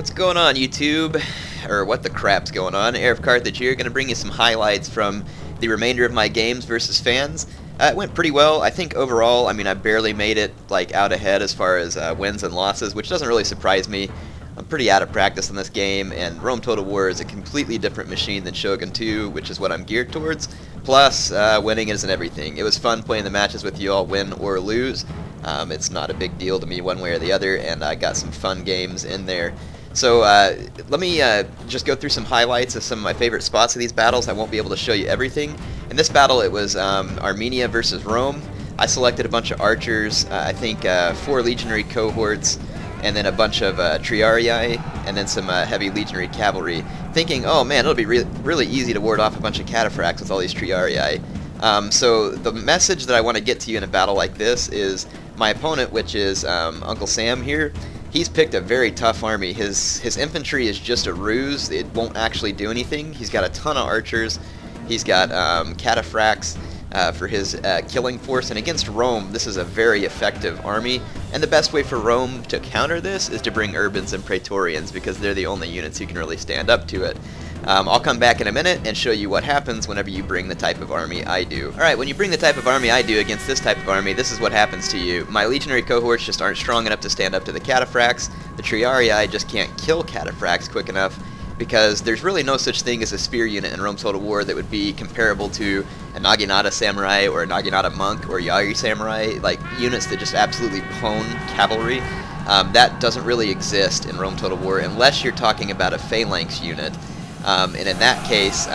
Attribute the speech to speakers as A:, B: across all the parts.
A: What's going on, YouTube? Or what the crap's going on? HeirofCarthage here, gonna bring you some highlights from the remainder of my games versus fans. It went pretty well. I think overall, I mean, I barely made it like out ahead as far as wins and losses, which doesn't really surprise me. I'm pretty out of practice in this game, and Rome Total War is a completely different machine than Shogun 2, which is what I'm geared towards. Plus, winning isn't everything. It was fun playing the matches with you all, win or lose. It's not a big deal to me one way or the other, and I got some fun games in there. So let me just go through some highlights of some of my favorite spots of these battles. I won't be able to show you everything. In this battle, it was Armenia versus Rome. I selected a bunch of archers, I think 4 legionary cohorts, and then a bunch of triarii, and then some heavy legionary cavalry, thinking, oh man, it'll be really easy to ward off a bunch of cataphracts with all these triarii. So the message that I want to get to you in a battle like this is my opponent, which is Uncle Sam here. He's picked a very tough army. His infantry is just a ruse. It won't actually do anything. He's got a ton of archers. He's got cataphracts for his killing force. And against Rome, this is a very effective army. And the best way for Rome to counter this is to bring urbans and praetorians, because they're the only units who can really stand up to it. I'll come back in a minute and show you what happens whenever you bring the type of army I do. Alright, when you bring the type of army I do against this type of army, this is what happens to you. My legionary cohorts just aren't strong enough to stand up to the cataphracts. The triarii just can't kill cataphracts quick enough, because there's really no such thing as a spear unit in Rome Total War that would be comparable to a Naginata samurai or a Naginata monk or Yari samurai, like units that just absolutely pwn cavalry. That doesn't really exist in Rome Total War unless you're talking about a phalanx unit. And in that case,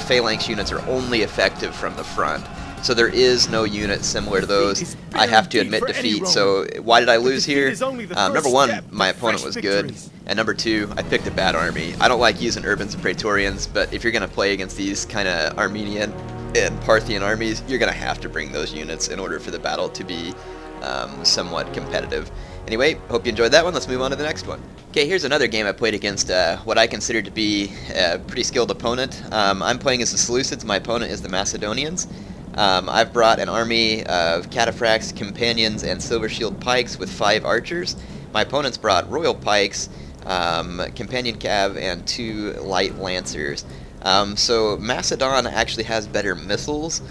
A: phalanx units are only effective from the front. So there is no unit similar to those. I have to admit defeat. So why did I lose here? Number one, my opponent was good. And number two, I picked a bad army. I don't like using urbans and praetorians, but if you're going to play against these kind of Armenian and Parthian armies, you're going to have to bring those units in order for the battle to be somewhat competitive. Anyway, hope you enjoyed that one. Let's move on to the next one. Okay, here's another game I played against what I consider to be a pretty skilled opponent. I'm playing as the Seleucids. My opponent is the Macedonians. I've brought an army of cataphracts, companions, and silver shield pikes with 5 archers. My opponent's brought royal pikes, companion cav, and 2 light lancers. So Macedon actually has better missiles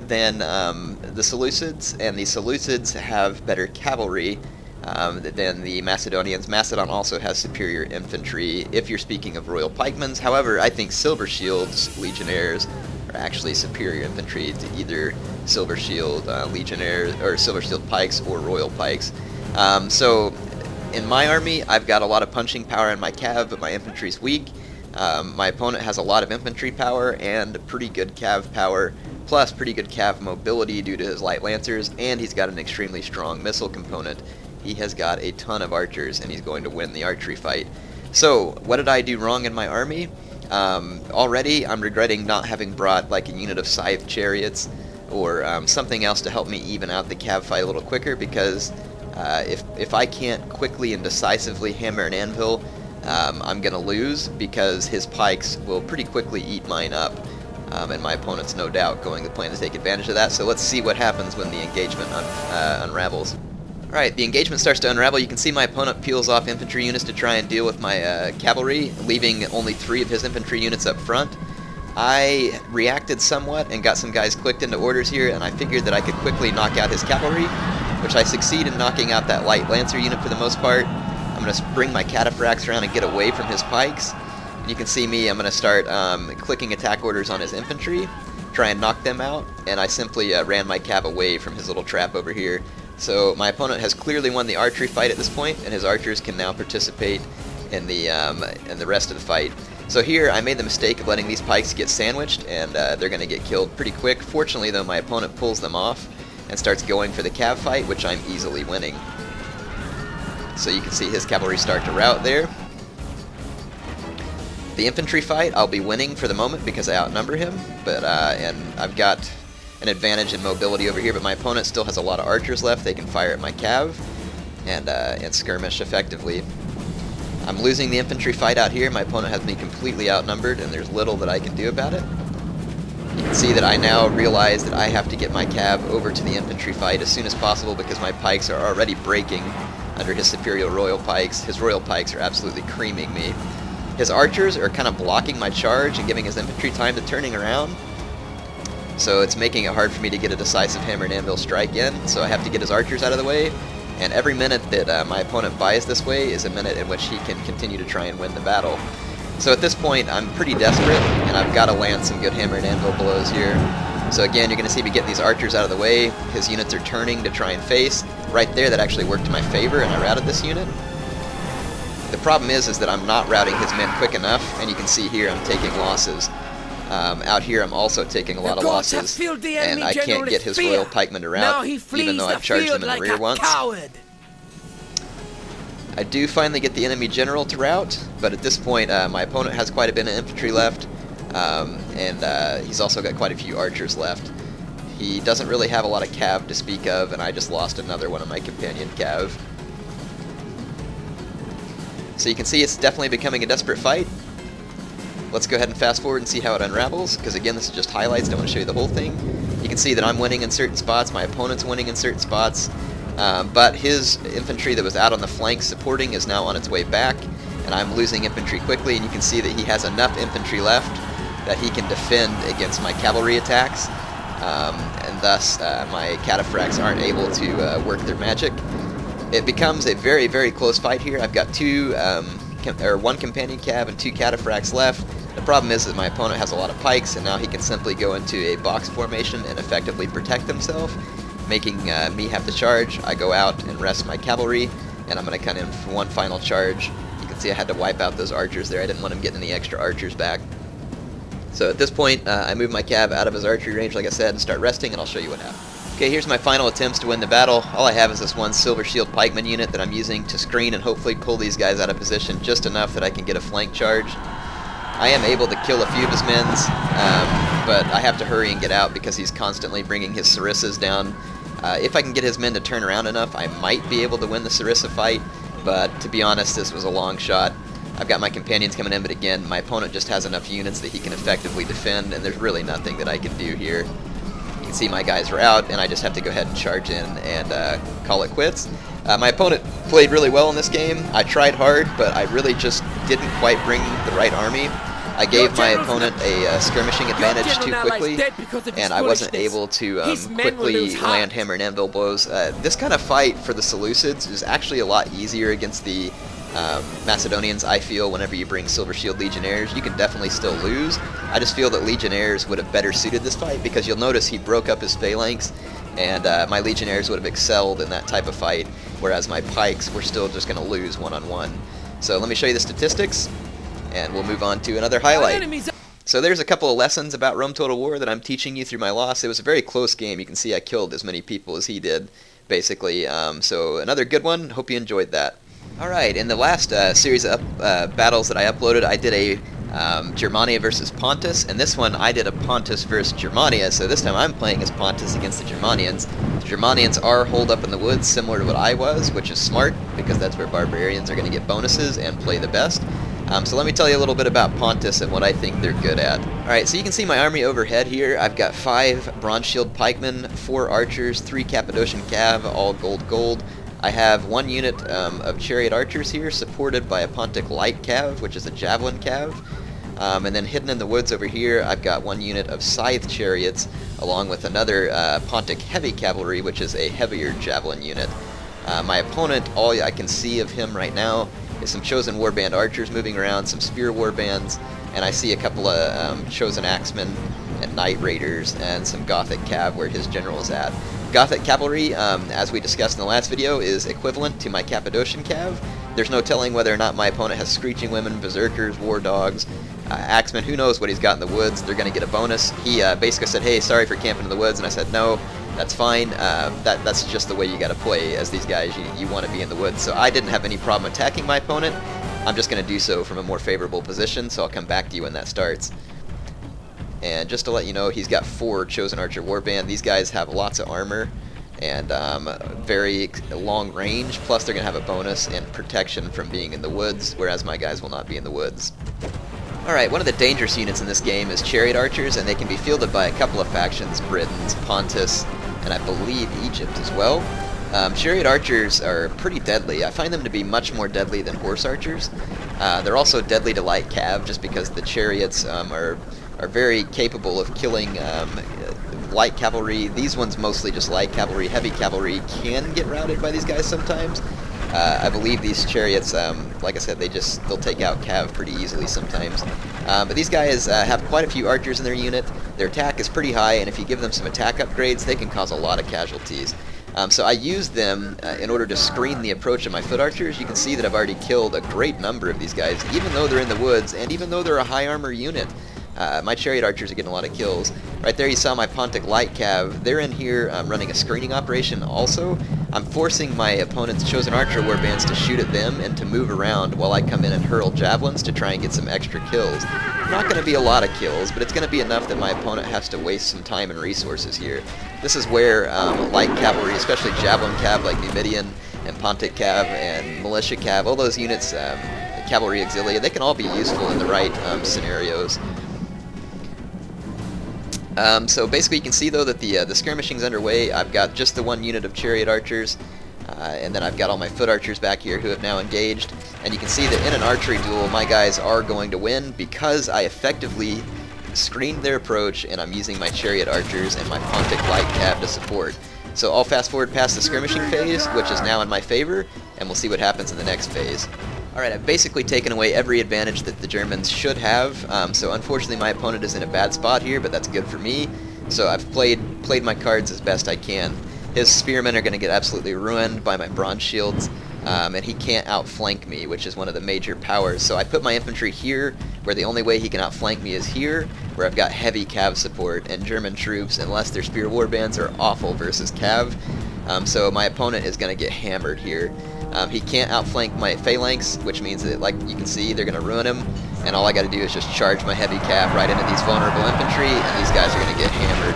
A: than the Seleucids, and the Seleucids have better cavalry than the Macedonians. Macedon also has superior infantry if you're speaking of royal pikemans. However, I think silver shields legionnaires are actually superior infantry to either silver shield legionnaires or silver shield pikes or royal pikes. So in my army, I've got a lot of punching power in my cav, but my infantry's weak. My opponent has a lot of infantry power and pretty good cav power, plus pretty good cav mobility due to his light lancers, and he's got an extremely strong missile component. He has got a ton of archers, and he's going to win the archery fight. So, what did I do wrong in my army? Already, I'm regretting not having brought like a unit of scythe chariots or something else to help me even out the cav fight a little quicker, because if I can't quickly and decisively hammer an anvil, I'm going to lose, because his pikes will pretty quickly eat mine up. And my opponent's no doubt going to plan to take advantage of that. So let's see what happens when the engagement unravels. Alright, the engagement starts to unravel. You can see my opponent peels off infantry units to try and deal with my cavalry, leaving only 3 of his infantry units up front. I reacted somewhat and got some guys clicked into orders here, and I figured that I could quickly knock out his cavalry, which I succeed in knocking out that light lancer unit for the most part. I'm going to bring my cataphracts around and get away from his pikes. And you can see me, I'm going to start clicking attack orders on his infantry, try and knock them out, and I simply ran my cav away from his little trap over here. So my opponent has clearly won the archery fight at this point, and his archers can now participate in the rest of the fight. So here I made the mistake of letting these pikes get sandwiched, and they're going to get killed pretty quick. Fortunately though, my opponent pulls them off and starts going for the cav fight, which I'm easily winning. So you can see his cavalry start to rout there. The infantry fight I'll be winning for the moment because I outnumber him, but and I've got an advantage in mobility over here, but my opponent still has a lot of archers left. They can fire at my cav and skirmish effectively. I'm losing the infantry fight out here. My opponent has me completely outnumbered, and there's little that I can do about it. You can see that I now realize that I have to get my cav over to the infantry fight as soon as possible, because my pikes are already breaking under his superior royal pikes. His royal pikes are absolutely creaming me. His archers are kind of blocking my charge and giving his infantry time to turning around. So it's making it hard for me to get a decisive hammer and anvil strike in, so I have to get his archers out of the way. And every minute that my opponent buys this way is a minute in which he can continue to try and win the battle. So at this point, I'm pretty desperate, and I've got to land some good hammer and anvil blows here. So again, you're going to see me get these archers out of the way. His units are turning to try and face. Right there, that actually worked in my favor, and I routed this unit. The problem is that I'm not routing his men quick enough, and you can see here I'm taking losses. Out here I'm also taking a lot of losses, and I can't get his royal pikemen to rout, even though I've charged them in the rear once. I do finally get the enemy general to rout, but at this point my opponent has quite a bit of infantry left, and he's also got quite a few archers left. He doesn't really have a lot of cav to speak of, and I just lost another one of my companion cav. So you can see it's definitely becoming a desperate fight. Let's go ahead and fast forward and see how it unravels, because again, this is just highlights, don't want to show you the whole thing. You can see that I'm winning in certain spots, my opponent's winning in certain spots, but his infantry that was out on the flank supporting is now on its way back, and I'm losing infantry quickly, and you can see that he has enough infantry left that he can defend against my cavalry attacks, and thus my cataphracts aren't able to work their magic. It becomes a very, very close fight here. I've got one companion cav and 2 cataphracts left. The problem is that my opponent has a lot of pikes, and now he can simply go into a box formation and effectively protect himself, making me have to charge. I go out and rest my cavalry, and I'm going to come in for one final charge. You can see I had to wipe out those archers there. I didn't want him getting any extra archers back. So at this point, I move my cav out of his archery range, like I said, and start resting, and I'll show you what happened. Okay, here's my final attempts to win the battle. All I have is this one silver shield pikeman unit that I'm using to screen and hopefully pull these guys out of position just enough that I can get a flank charge. I am able to kill a few of his men, but I have to hurry and get out because he's constantly bringing his sarissas down. If I can get his men to turn around enough, I might be able to win the sarissa fight, but to be honest, this was a long shot. I've got my companions coming in, but again, my opponent just has enough units that he can effectively defend, and there's really nothing that I can do here. You can see my guys are out, and I just have to go ahead and charge in and call it quits. My opponent played really well in this game. I tried hard, but I really just didn't quite bring the right army. I gave my opponent a skirmishing advantage too quickly, and I wasn't able to quickly land hammer and anvil blows. This kind of fight for the Seleucids is actually a lot easier against the Macedonians, I feel. Whenever you bring Silver Shield Legionnaires, you can definitely still lose. I just feel that Legionnaires would have better suited this fight, because you'll notice he broke up his phalanx, and my Legionnaires would have excelled in that type of fight, whereas my pikes were still just going to lose one-on-one. So let me show you the statistics, and we'll move on to another highlight. So there's a couple of lessons about Rome Total War that I'm teaching you through my loss. It was a very close game. You can see I killed as many people as he did, basically. So another good one. Hope you enjoyed that. Alright, in the last series of battles that I uploaded, I did a Germania versus Pontus, and this one I did a Pontus versus Germania, so this time I'm playing as Pontus against the Germanians. The Germanians are holed up in the woods, similar to what I was, which is smart, because that's where barbarians are going to get bonuses and play the best. So let me tell you a little bit about Pontus and what I think they're good at. Alright, so you can see my army overhead here. I've got 5 bronze shield pikemen, 4 archers, 3 Cappadocian cav, all gold. I have 1 unit of chariot archers here, supported by a Pontic light cav, which is a javelin cav. And then hidden in the woods over here, I've got 1 unit of scythe chariots, along with another Pontic heavy cavalry, which is a heavier javelin unit. My opponent, all I can see of him right now is some chosen warband archers moving around, some spear warbands, and I see a couple of chosen axemen and knight raiders, and some Gothic cav where his general is at. Gothic cavalry, as we discussed in the last video, is equivalent to my Cappadocian cav. There's no telling whether or not my opponent has screeching women, berserkers, war dogs, axemen. Who knows what he's got in the woods. They're going to get a bonus. He basically said, hey, sorry for camping in the woods, and I said, no, that's fine. That's just the way you got to play as these guys. You want to be in the woods. So I didn't have any problem attacking my opponent. I'm just going to do so from a more favorable position, so I'll come back to you when that starts. And just to let you know, he's got 4 chosen archer warband. These guys have lots of armor and very long range, plus they're going to have a bonus and protection from being in the woods, whereas my guys will not be in the woods. Alright, one of the dangerous units in this game is chariot archers, and they can be fielded by a couple of factions, Britons, Pontus, and I believe Egypt as well. Chariot archers are pretty deadly. I find them to be much more deadly than horse archers. They're also deadly to light cav just because the chariots are very capable of killing light cavalry. These ones mostly just light cavalry. Heavy cavalry can get routed by these guys sometimes. I believe these chariots, like I said, they'll take out cav pretty easily sometimes. But these guys have quite a few archers in their unit. Their attack is pretty high, and if you give them some attack upgrades, they can cause a lot of casualties. So I use them in order to screen the approach of my foot archers. You can see that I've already killed a great number of these guys, even though they're in the woods, and even though they're a high armor unit. My chariot archers are getting a lot of kills. Right there you saw my Pontic light cav. They're in here running a screening operation also. I'm forcing my opponent's chosen archer warbands to shoot at them and to move around while I come in and hurl javelins to try and get some extra kills. Not going to be a lot of kills, but it's going to be enough that my opponent has to waste some time and resources here. This is where light cavalry, especially javelin cav like Numidian and Pontic cav and militia cav, all those units, cavalry auxilia, they can all be useful in the right scenarios. So basically you can see though that the skirmishing's underway. I've got just the one unit of chariot archers, and then I've got all my foot archers back here who have now engaged. And you can see that in an archery duel my guys are going to win because I effectively screened their approach and I'm using my chariot archers and my Pontic light cav to support. So I'll fast forward past the skirmishing phase, which is now in my favor, and we'll see what happens in the next phase. Alright, I've basically taken away every advantage that the Germans should have, so unfortunately my opponent is in a bad spot here, but that's good for me. So I've played my cards as best I can. His spearmen are going to get absolutely ruined by my bronze shields, and he can't outflank me, which is one of the major powers. So I put my infantry here, where the only way he can outflank me is here, where I've got heavy cav support, and German troops, unless their spear warbands, are awful versus cav. So my opponent is going to get hammered here. He can't outflank my phalanx, which means that, like you can see, they're going to ruin him, and all I got to do is just charge my heavy cav right into these vulnerable infantry, and these guys are going to get hammered.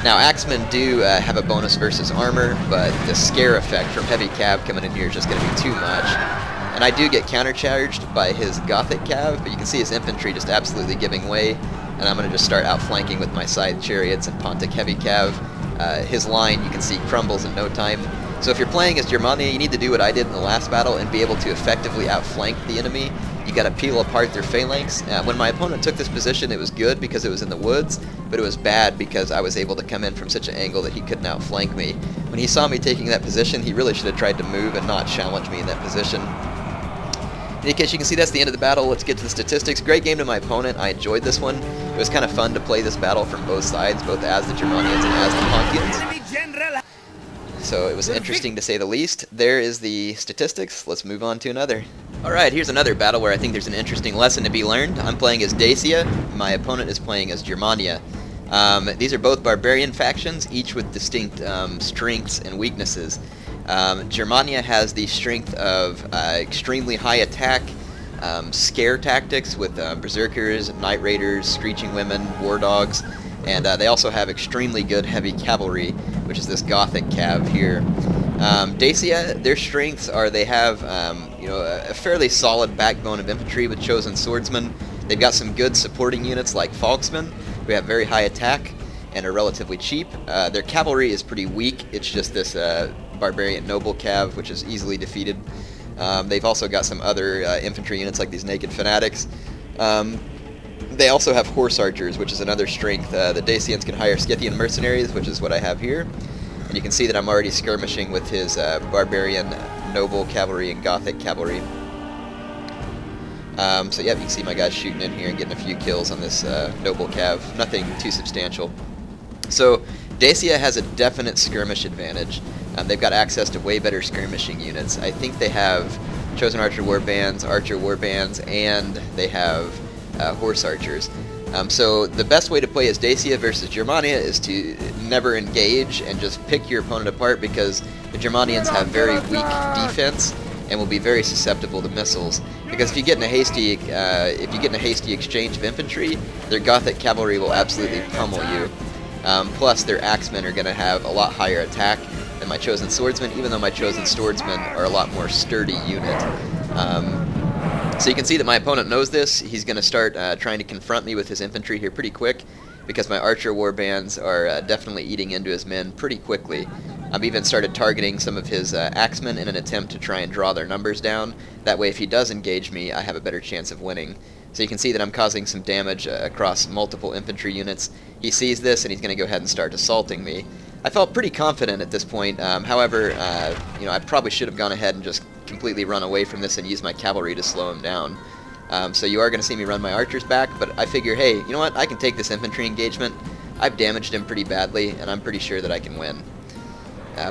A: Now, axemen do have a bonus versus armor, but the scare effect from heavy cav coming in here is just going to be too much. And I do get countercharged by his Gothic cav, but you can see his infantry just absolutely giving way, and I'm going to just start outflanking with my scythe chariots and Pontic heavy cav. His line, you can see, crumbles in no time. So if you're playing as Germania, you need to do what I did in the last battle and be able to effectively outflank the enemy. You got to peel apart their phalanx. When my opponent took this position, it was good because it was in the woods, but it was bad because I was able to come in from such an angle that he couldn't outflank me. When he saw me taking that position, he really should have tried to move and not challenge me in that position. In any case, you can see that's the end of the battle. Let's get to the statistics. Great game to my opponent. I enjoyed this one. It was kind of fun to play this battle from both sides, both as the Germanians and as the Pontians. So it was interesting to say the least. There is the statistics. Let's move on to another. Alright, here's another battle where I think there's an interesting lesson to be learned. I'm playing as Dacia. My opponent is playing as Germania. These are both barbarian factions, each with distinct strengths and weaknesses. Germania has the strength of extremely high attack, scare tactics with berserkers, night raiders, screeching women, war dogs, and they also have extremely good heavy cavalry, which is this Gothic cav here. Dacia, their strengths are they have a fairly solid backbone of infantry with chosen swordsmen. They've got some good supporting units like Falksmen, who have very high attack and are relatively cheap. Their cavalry is pretty weak. It's just this barbarian noble cav, which is easily defeated. They've also got some other infantry units like these naked fanatics. They also have horse archers, which is another strength. The Dacians can hire Scythian mercenaries, which is what I have here. And you can see that I'm already skirmishing with his barbarian noble cavalry and Gothic cavalry. So yeah, you can see my guys shooting in here and getting a few kills on this noble cav. Nothing too substantial. So Dacia has a definite skirmish advantage. They've got access to way better skirmishing units. I think they have chosen archer warbands, and they have horse archers. So the best way to play as Dacia versus Germania is to never engage and just pick your opponent apart, because the Germanians have very weak defense and will be very susceptible to missiles. Because if you get in a hasty exchange of infantry, their Gothic cavalry will absolutely pummel you. Plus, their axemen are going to have a lot higher attack than my chosen swordsmen, even though my chosen swordsmen are a lot more sturdy unit. So you can see that my opponent knows this. He's going to start trying to confront me with his infantry here pretty quick, because my archer warbands are definitely eating into his men pretty quickly. I've even started targeting some of his axemen in an attempt to try and draw their numbers down. That way, if he does engage me, I have a better chance of winning. So you can see that I'm causing some damage across multiple infantry units. He sees this, and he's going to go ahead and start assaulting me. I felt pretty confident at this point. However, you know, I probably should have gone ahead and just completely run away from this and used my cavalry to slow him down. So you are going to see me run my archers back, but I figure, hey, you know what? I can take this infantry engagement. I've damaged him pretty badly, and I'm pretty sure that I can win.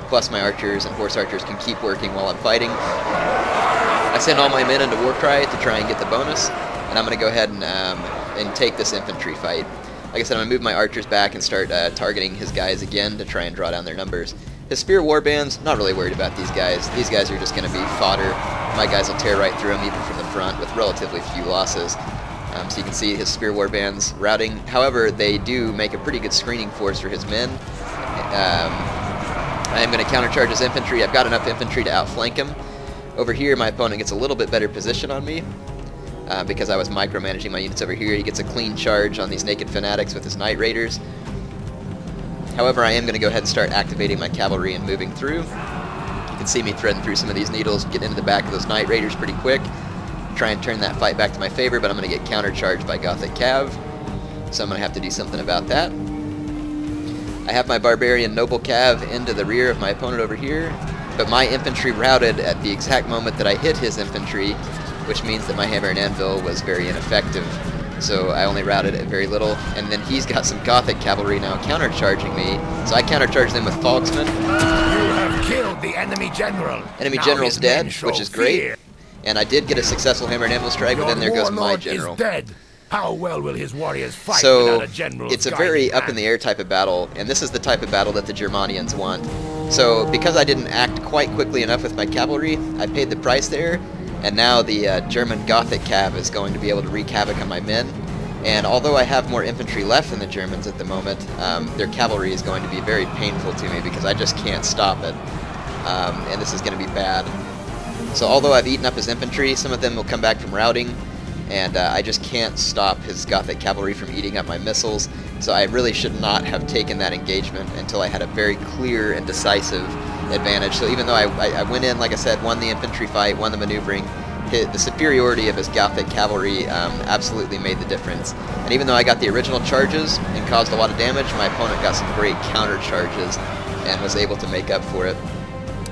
A: Plus my archers and horse archers can keep working while I'm fighting. I send all my men into Warcry to try and get the bonus, and I'm going to go ahead and take this infantry fight. Like I said, I'm going to move my archers back and start targeting his guys again to try and draw down their numbers. His spear warbands, not really worried about these guys. These guys are just going to be fodder. My guys will tear right through them even from the front with relatively few losses. So you can see his spear warbands routing. However, they do make a pretty good screening force for his men. I am going to countercharge his infantry. I've got enough infantry to outflank him. Over here, my opponent gets a little bit better position on me. Because I was micromanaging my units over here. He gets a clean charge on these naked fanatics with his Knight Raiders. However, I am going to go ahead and start activating my cavalry and moving through. You can see me threading through some of these needles, getting into the back of those Knight Raiders pretty quick. Try and turn that fight back to my favor, but I'm going to get countercharged by Gothic Cav. So I'm going to have to do something about that. I have my Barbarian Noble Cav into the rear of my opponent over here, but my infantry routed at the exact moment that I hit his infantry, which means that my hammer and anvil was very ineffective. So I only routed it very little, and then he's got some Gothic cavalry now countercharging me, so I countercharge them with Fogsmen.
B: You have killed the enemy general.
A: Enemy
B: now
A: general's dead, which is great,
B: fear.
A: and I did get a successful hammer and anvil strike, but then there goes my general.
B: Is dead. How well will his warriors fight
A: So
B: without a general's
A: it's a very
B: guiding
A: up-in-the-air type of battle, and this is the type of battle that the Germanians want. So because I didn't act quite quickly enough with my cavalry, I paid the price there. And now the German Gothic Cav is going to be able to wreak havoc on my men. And although I have more infantry left than the Germans at the moment, their cavalry is going to be very painful to me because I just can't stop it. And this is going to be bad. So although I've eaten up his infantry, some of them will come back from routing, and I just can't stop his Gothic cavalry from eating up my missiles. So I really should not have taken that engagement until I had a very clear and decisive advantage. So even though I went in, like I said, won the infantry fight, won the maneuvering, the superiority of his Gothic cavalry absolutely made the difference. And even though I got the original charges and caused a lot of damage, my opponent got some great counter charges and was able to make up for it.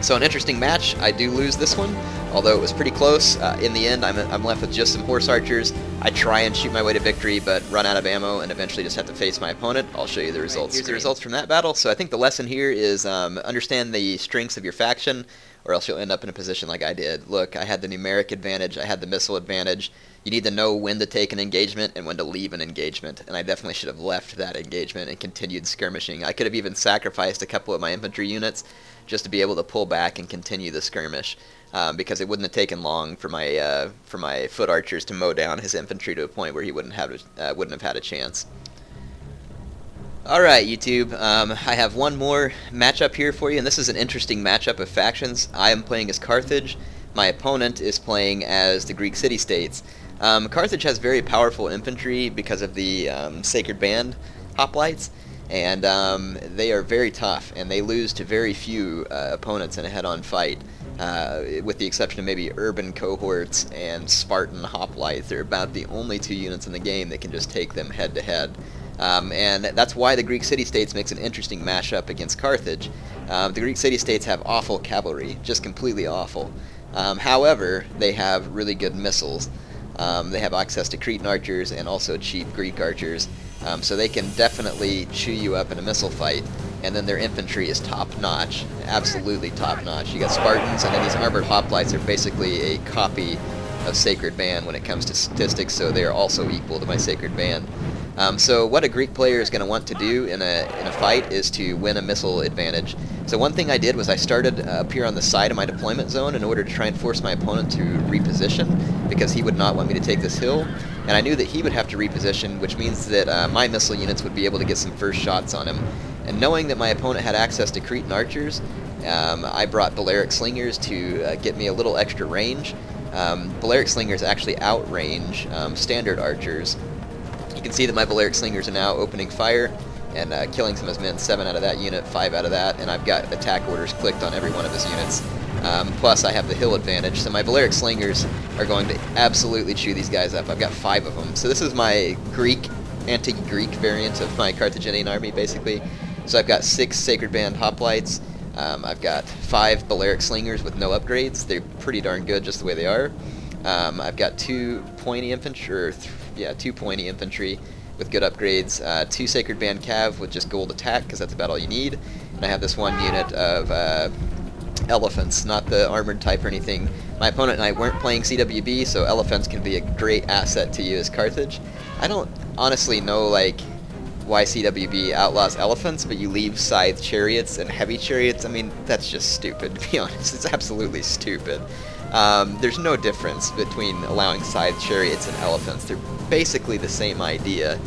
A: So an interesting match. I do lose this one, although it was pretty close. In the end, I'm left with just some horse archers. I try and shoot my way to victory, but run out of ammo and eventually just have to face my opponent. I'll show you the results. Here's the results from that battle. So I think the lesson here is understand the strengths of your faction, or else you'll end up in a position like I did. Look, I had the numeric advantage, I had the missile advantage. You need to know when to take an engagement and when to leave an engagement, and I definitely should have left that engagement and continued skirmishing. I could have even sacrificed a couple of my infantry units just to be able to pull back and continue the skirmish, because it wouldn't have taken long for my foot archers to mow down his infantry to a point where he wouldn't have had a chance. Alright, YouTube, I have one more matchup here for you, and this is an interesting matchup of factions. I am playing as Carthage. My opponent is playing as the Greek city-states. Carthage has very powerful infantry because of the Sacred Band hoplites, and they are very tough, and they lose to very few opponents in a head-on fight, with the exception of maybe urban cohorts and Spartan hoplites. They're about the only two units in the game that can just take them head-to-head. And that's why the Greek city-states makes an interesting mashup against Carthage. The Greek city-states have awful cavalry, just completely awful. However, they have really good missiles. They have access to Cretan archers and also cheap Greek archers, so they can definitely chew you up in a missile fight. And then their infantry is top-notch, absolutely top-notch. You got Spartans, and then these armored hoplites are basically a copy of Sacred Band when it comes to statistics, so they are also equal to my Sacred Band. So what a Greek player is going to want to do in a fight is to win a missile advantage. So one thing I did was I started up here on the side of my deployment zone in order to try and force my opponent to reposition, because he would not want me to take this hill, and I knew that he would have to reposition, which means that my missile units would be able to get some first shots on him. And knowing that my opponent had access to Cretan archers, I brought Balearic Slingers to get me a little extra range. Balearic Slingers actually outrange standard archers. You can see that my Balearic Slingers are now opening fire, and killing some of his men, 7 out of that unit, 5 out of that, and I've got attack orders clicked on every one of his units. Plus, I have the hill advantage, so my Balearic Slingers are going to absolutely chew these guys up. I've got 5 of them. So this is my anti-Greek variant of my Carthaginian army, basically. So I've got 6 Sacred Band Hoplites. I've got 5 Balearic Slingers with no upgrades. They're pretty darn good just the way they are. I've got 2 Pointy Infantry, 2 Pointy Infantry with good upgrades, 2 Sacred Band Cav with just gold attack, because that's about all you need. And I have this 1 unit of elephants, not the armored type or anything. My opponent and I weren't playing CWB, so elephants can be a great asset to use Carthage. I don't honestly know, like, why CWB outlaws elephants, but you leave scythe chariots and heavy chariots. I mean, that's just stupid, to be honest. It's absolutely stupid. There's no difference between allowing scythe chariots and elephants. They're basically the same idea.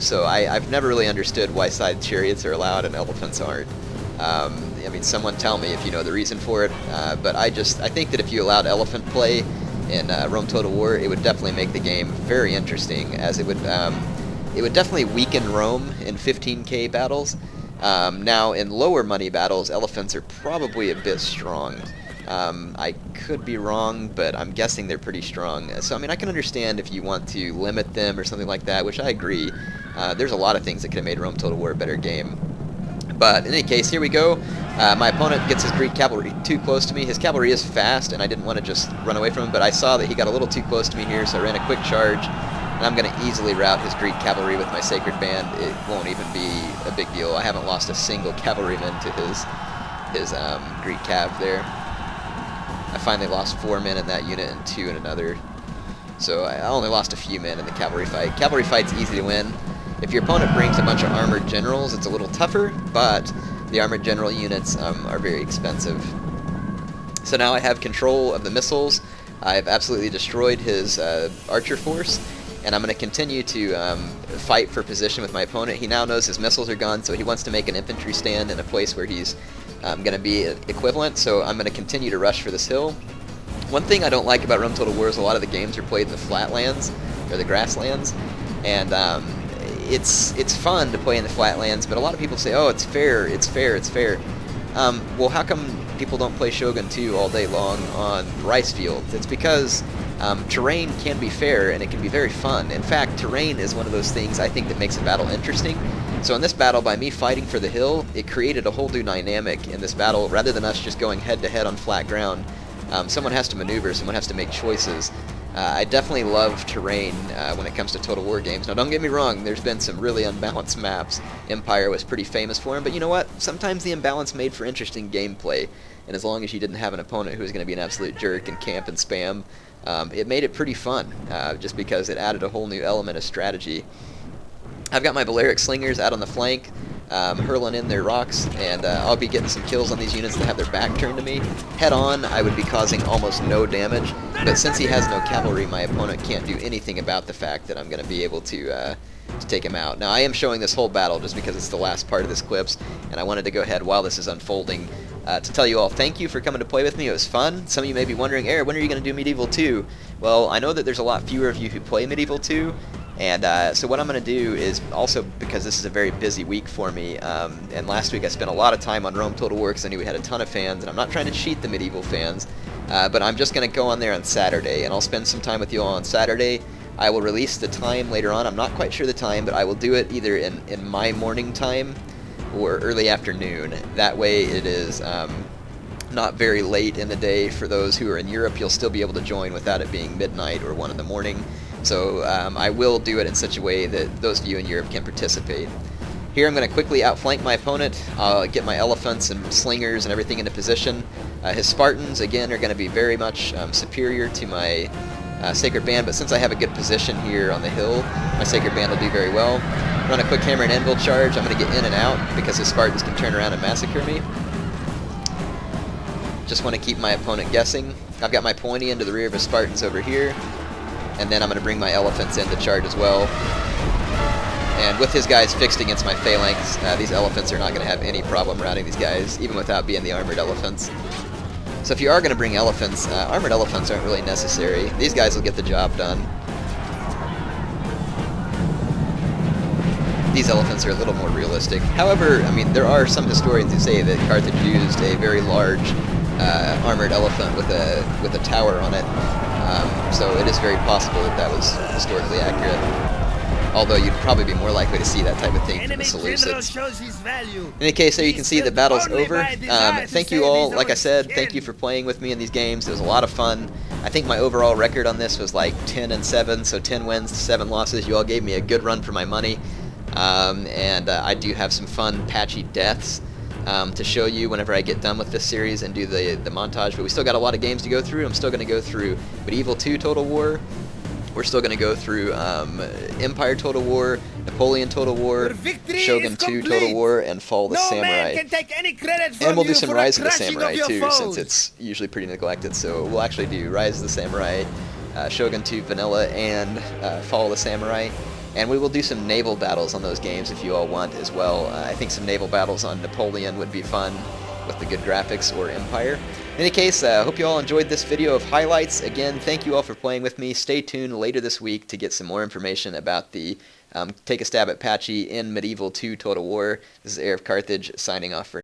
A: So I've never really understood why scythe chariots are allowed and elephants aren't. I mean, someone tell me if you know the reason for it, but I think that if you allowed elephant play in Rome Total War, it would definitely make the game very interesting, as it would definitely weaken Rome in 15k battles. Now, in lower money battles, elephants are probably a bit strong. I could be wrong, but I'm guessing they're pretty strong. So, I mean, I can understand if you want to limit them or something like that, which I agree. There's a lot of things that could have made Rome Total War a better game. But in any case, here we go. My opponent gets his Greek cavalry too close to me. His cavalry is fast, and I didn't want to just run away from him, but I saw that he got a little too close to me here, so I ran a quick charge. And I'm going to easily rout his Greek cavalry with my Sacred Band. It won't even be a big deal. I haven't lost a single cavalryman to his Greek cav there. I finally lost 4 men in that unit and 2 in another. So I only lost a few men in the cavalry fight. Cavalry fight's easy to win. If your opponent brings a bunch of armored generals, it's a little tougher, but the armored general units are very expensive. So now I have control of the missiles. I've absolutely destroyed his archer force, and I'm going to continue to fight for position with my opponent. He now knows his missiles are gone, so he wants to make an infantry stand in a place where he's going to be equivalent, so I'm going to continue to rush for this hill. One thing I don't like about Rome Total War is a lot of the games are played in the flatlands, or the grasslands, and it's fun to play in the flatlands, but a lot of people say, oh, it's fair, it's fair, it's fair. Well, how come people don't play Shogun 2 all day long on rice fields? It's because terrain can be fair, and it can be very fun. In fact, terrain is one of those things I think that makes a battle interesting. So in this battle, by me fighting for the hill, it created a whole new dynamic in this battle. Rather than us just going head-to-head on flat ground, someone has to maneuver, someone has to make choices. I definitely love terrain when it comes to Total War games. Now, don't get me wrong, there's been some really unbalanced maps. Empire was pretty famous for them, but you know what? Sometimes the imbalance made for interesting gameplay, and as long as you didn't have an opponent who was going to be an absolute jerk and camp and spam, it made it pretty fun, just because it added a whole new element of strategy. I've got my Balearic Slingers out on the flank, hurling in their rocks, and I'll be getting some kills on these units that have their back turned to me. Head on, I would be causing almost no damage, but since he has no cavalry, my opponent can't do anything about the fact that I'm going to be able to take him out. Now, I am showing this whole battle just because it's the last part of this clips, and I wanted to go ahead while this is unfolding to tell you all thank you for coming to play with me. It was fun. Some of you may be wondering, Air, when are you going to do Medieval 2? Well, I know that there's a lot fewer of you who play Medieval 2, and so what I'm going to do is, also because this is a very busy week for me, and last week I spent a lot of time on Rome Total War because I knew we had a ton of fans, and I'm not trying to cheat the Medieval fans, but I'm just going to go on there on Saturday, and I'll spend some time with you all on Saturday. I will release the time later on. I'm not quite sure the time, but I will do it either in my morning time or early afternoon. That way it is not very late in the day. For those who are in Europe, you'll still be able to join without it being midnight or 1 in the morning. So I will do it in such a way that those of you in Europe can participate. Here I'm going to quickly outflank my opponent. I'll get my elephants and slingers and everything into position. His Spartans, again, are going to be very much superior to my Sacred Band, but since I have a good position here on the hill, my Sacred Band will do very well. Run a quick hammer and anvil charge. I'm going to get in and out because his Spartans can turn around and massacre me. Just want to keep my opponent guessing. I've got my pointy into the rear of his Spartans over here, and then I'm going to bring my elephants in to charge as well. And with his guys fixed against my phalanx, these elephants are not going to have any problem routing these guys, even without being the armored elephants. So if you are going to bring elephants, armored elephants aren't really necessary. These guys will get the job done. these elephants are a little more realistic. However, I mean, there are some historians who say that Carthage used a very large armored elephant with a tower on it. So it is very possible that that was historically accurate. Although you'd probably be more likely to see that type of thing from the Seleucids. In any case, there you can see the battle's over. Thank you all, like I said, thank you for playing with me in these games. It was a lot of fun. I think my overall record on this was like 10-7, so 10 wins to 7 losses. You all gave me a good run for my money. I do have some fun patchy deaths to show you whenever I get done with this series and do the montage. But we still got a lot of games to go through. I'm still going to go through Medieval 2 Total War. We're still going to go through Empire Total War, Napoleon Total War, Shogun 2 Total War, and Fall of the Samurai. And we'll do some Rise of the Samurai too, since it's usually pretty neglected. So we'll actually do Rise of the Samurai, Shogun 2 Vanilla, and Fall of the Samurai. And we will do some naval battles on those games if you all want as well. I think some naval battles on Napoleon would be fun with the good graphics, or Empire. In any case, I hope you all enjoyed this video of highlights. Again, thank you all for playing with me. Stay tuned later this week to get some more information about the Take a Stab at Patchy in Medieval 2 Total War. This is HeirofCarthage signing off for